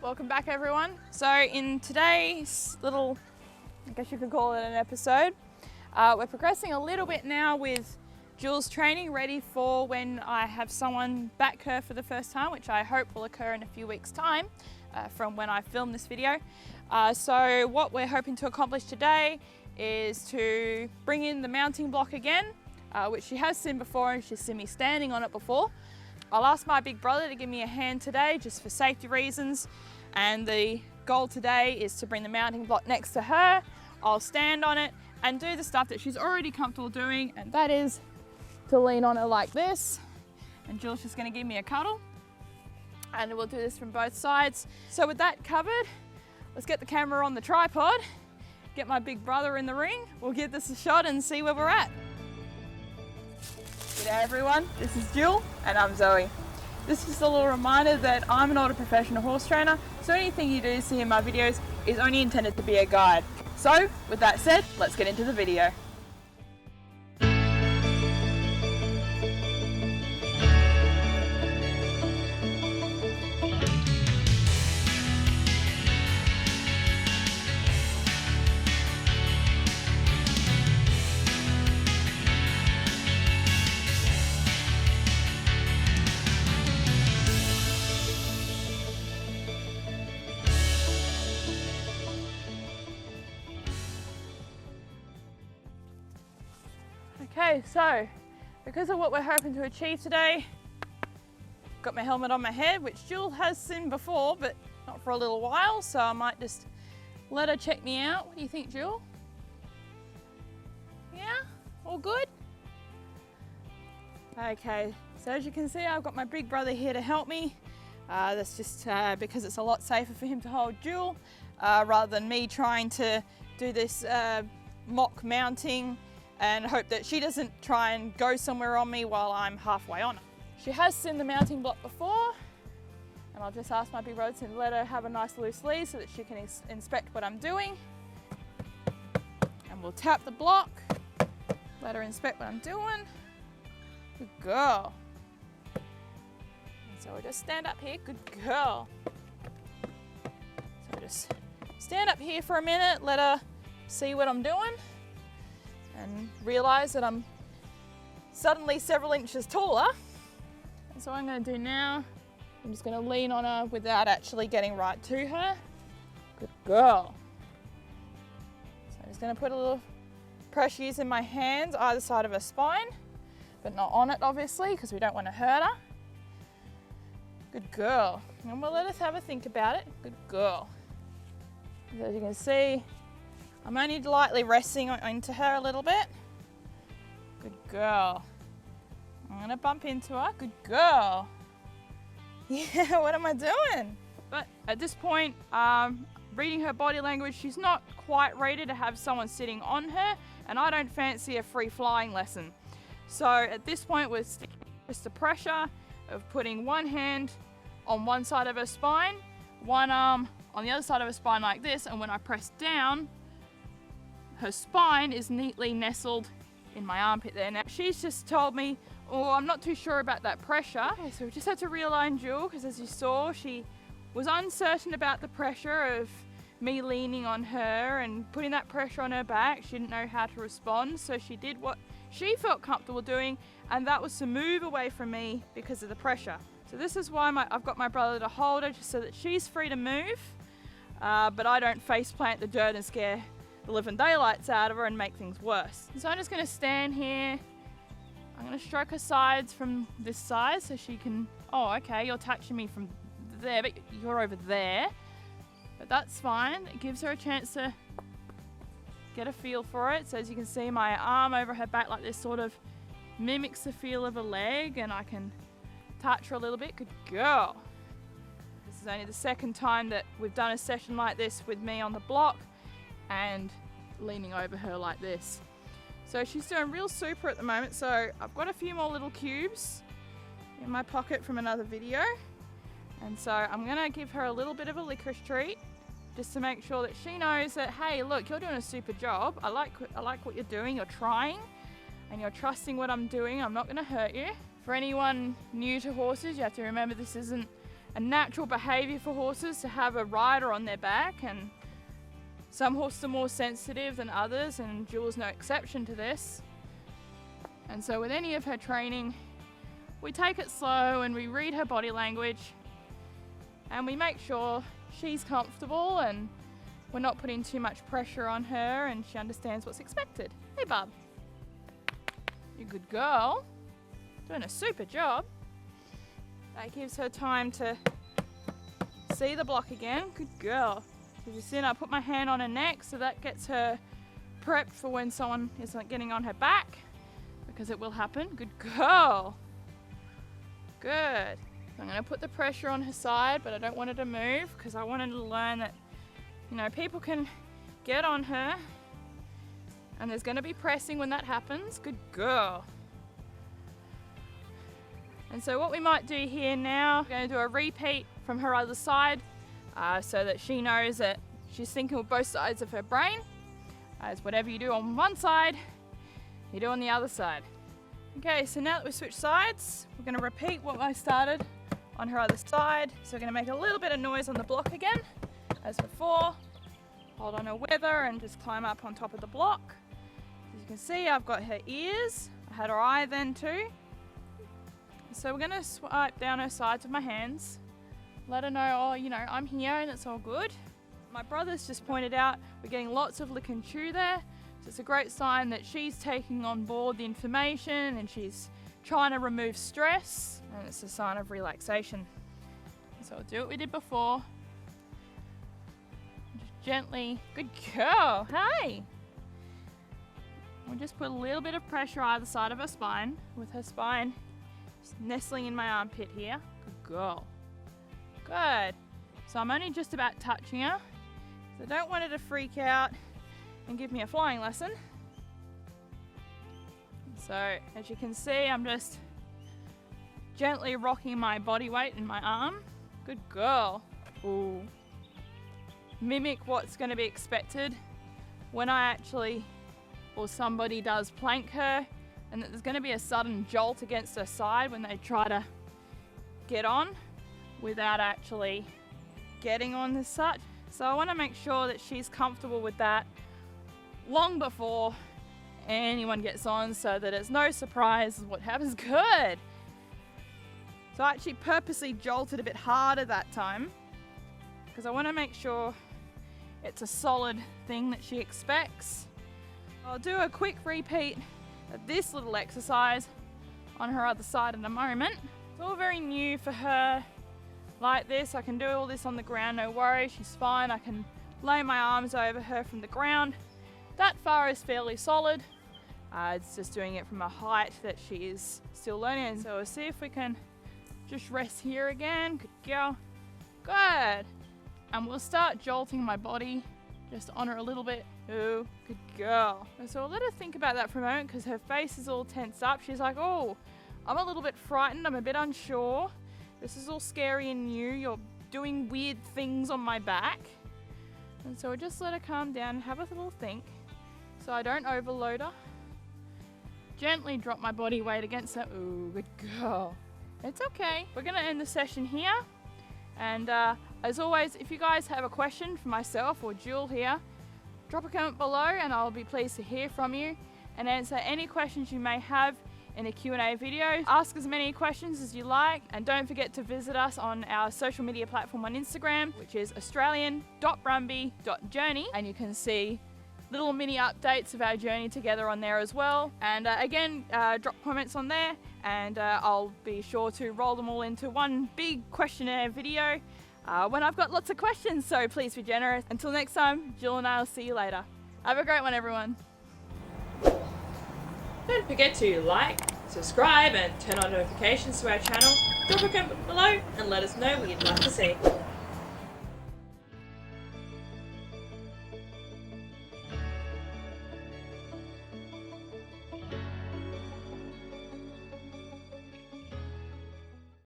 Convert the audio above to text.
Welcome back everyone. So in today's little, I guess you could call it an episode, we're progressing a little bit now with Jules training, ready for when I have someone back her for the first time, which I hope will occur in a few weeks' time from when I film this video. So what we're hoping to accomplish today is to bring in the mounting block again, which she has seen before and she's seen me standing on it before. I'll ask my big brother to give me a hand today just for safety reasons, and the goal today is to bring the mounting block next to her. I'll stand on it and do the stuff that she's already comfortable doing, and that is to lean on it like this, and Jules just going to give me a cuddle, and we'll do this from both sides. So with that covered, let's get the camera on the tripod, get my big brother in the ring, we'll give this a shot and see where we're at. G'day everyone, this is Jill and I'm Zoe. This is a little reminder that I'm not a professional horse trainer, so anything you do see in my videos is only intended to be a guide. So with that said, let's get into the video. Okay, so because of what we're hoping to achieve today, got my helmet on my head, which Jill has seen before, but not for a little while, so I might just let her check me out. What do you think, Jill? Yeah? All good? Okay, so as you can see, I've got my big brother here to help me. That's just because it's a lot safer for him to hold Jill, rather than me trying to do this mock mounting and hope that she doesn't try and go somewhere on me while I'm halfway on it. She has seen the mounting block before, and I'll just ask my big brother to let her have a nice loose lead so that she can inspect what I'm doing. And we'll tap the block, let her inspect what I'm doing. Good girl. And so we'll just stand up here, good girl. So we'll just stand up here for a minute, let her see what I'm doing, and realise that I'm suddenly several inches taller. And so what I'm going to do now, I'm just going to lean on her without actually getting right to her. Good girl. So I'm just going to put a little pressure using my hands either side of her spine, but not on it obviously because we don't want to hurt her. Good girl. And we'll let us have a think about it. Good girl. So as you can see, I'm only lightly resting into her a little bit. Good girl. I'm gonna bump into her. Good girl. Yeah, what am I doing? But at this point, reading her body language, she's not quite ready to have someone sitting on her, and I don't fancy a free flying lesson. So at this point, we're sticking just the pressure of putting one hand on one side of her spine, one arm on the other side of her spine like this, and when I press down, her spine is neatly nestled in my armpit there. Now she's just told me, oh, I'm not too sure about that pressure. Okay, so we just had to realign Jill, because as you saw, she was uncertain about the pressure of me leaning on her and putting that pressure on her back. She didn't know how to respond, so she did what she felt comfortable doing, and that was to move away from me because of the pressure. So this is why I've got my brother to hold her, just so that she's free to move, but I don't face plant the dirt and scare the living daylights out of her and make things worse. So I'm just going to stand here. I'm going to stroke her sides from this side so she can, oh okay, you're touching me from there, but you're over there. But that's fine. It gives her a chance to get a feel for it. So as you can see, my arm over her back like this sort of mimics the feel of a leg, and I can touch her a little bit. Good girl. This is only the second time that we've done a session like this with me on the block and leaning over her like this. So she's doing real super at the moment. So I've got a few more little cubes in my pocket from another video, and so I'm gonna give her a little bit of a licorice treat just to make sure that she knows that, hey look, you're doing a super job. I like what you're doing. You're trying and you're trusting what I'm doing. I'm not going to hurt you. For anyone new to horses, you have to remember this isn't a natural behaviour for horses to have a rider on their back, and some horses are more sensitive than others, and Jewel's no exception to this. And so with any of her training, we take it slow and we read her body language and we make sure she's comfortable and we're not putting too much pressure on her and she understands what's expected. Hey, bub. You're a good girl. Doing a super job. That gives her time to see the block again. Good girl. As you see, I put my hand on her neck, so that gets her prepped for when someone is getting on her back, because it will happen. Good girl. Good. So I'm going to put the pressure on her side, but I don't want her to move because I want her to learn that, you know, people can get on her and there's going to be pressing when that happens. Good girl. And so what we might do here now, we're going to do a repeat from her other side so that she knows that she's thinking with both sides of her brain. As whatever you do on one side, you do on the other side. Okay, so now that we've switched sides, we're going to repeat what I started on her other side. So we're going to make a little bit of noise on the block again, as before. Hold on her wither and just climb up on top of the block. As you can see, I've got her ears. I had her eye then too. So we're going to swipe down her sides with my hands. Let her know, oh, you know, I'm here and it's all good. My brother's just pointed out we're getting lots of lick and chew there. So it's a great sign that she's taking on board the information and she's trying to remove stress, and it's a sign of relaxation. So we'll do what we did before. Just gently, good girl, hey! We'll just put a little bit of pressure either side of her spine, with her spine just nestling in my armpit here. Good girl. Good. So I'm only just about touching her. So I don't want her to freak out and give me a flying lesson. So as you can see, I'm just gently rocking my body weight in my arm. Good girl. Ooh. Mimic what's going to be expected when I actually, or somebody does plank her, and that there's going to be a sudden jolt against her side when they try to get on without actually getting on as such. So I want to make sure that she's comfortable with that long before anyone gets on, so that it's no surprise what happens. Good. So I actually purposely jolted a bit harder that time because I want to make sure it's a solid thing that she expects. I'll do a quick repeat of this little exercise on her other side in a moment. It's all very new for her like this. I can do all this on the ground, no worries, she's fine. I can lay my arms over her from the ground. That far is fairly solid. It's just doing it from a height that she is still learning. So we'll see if we can just rest here again. Good girl. Good. And we'll start jolting my body just on her a little bit. Ooh, good girl. So I'll let her think about that for a moment because her face is all tense up. She's like, oh, I'm a little bit frightened. I'm a bit unsure. This is all scary and new. You're doing weird things on my back. And so we'll just let her calm down and have a little think so I don't overload her. Gently drop my body weight against her. Ooh, good girl. It's okay. We're going to end the session here. And as always, if you guys have a question for myself or Jewel here, drop a comment below and I'll be pleased to hear from you and answer any questions you may have in a Q&A video. Ask as many questions as you like, and don't forget to visit us on our social media platform on Instagram, which is australian.brumby.journey, and you can see little mini updates of our journey together on there as well. And again, drop comments on there and I'll be sure to roll them all into one big questionnaire video when I've got lots of questions, so please be generous. Until next time, Jill and I will see you later. Have a great one, everyone. Don't forget to like, subscribe and turn on notifications to our channel. Drop a comment below and let us know what you'd like to see.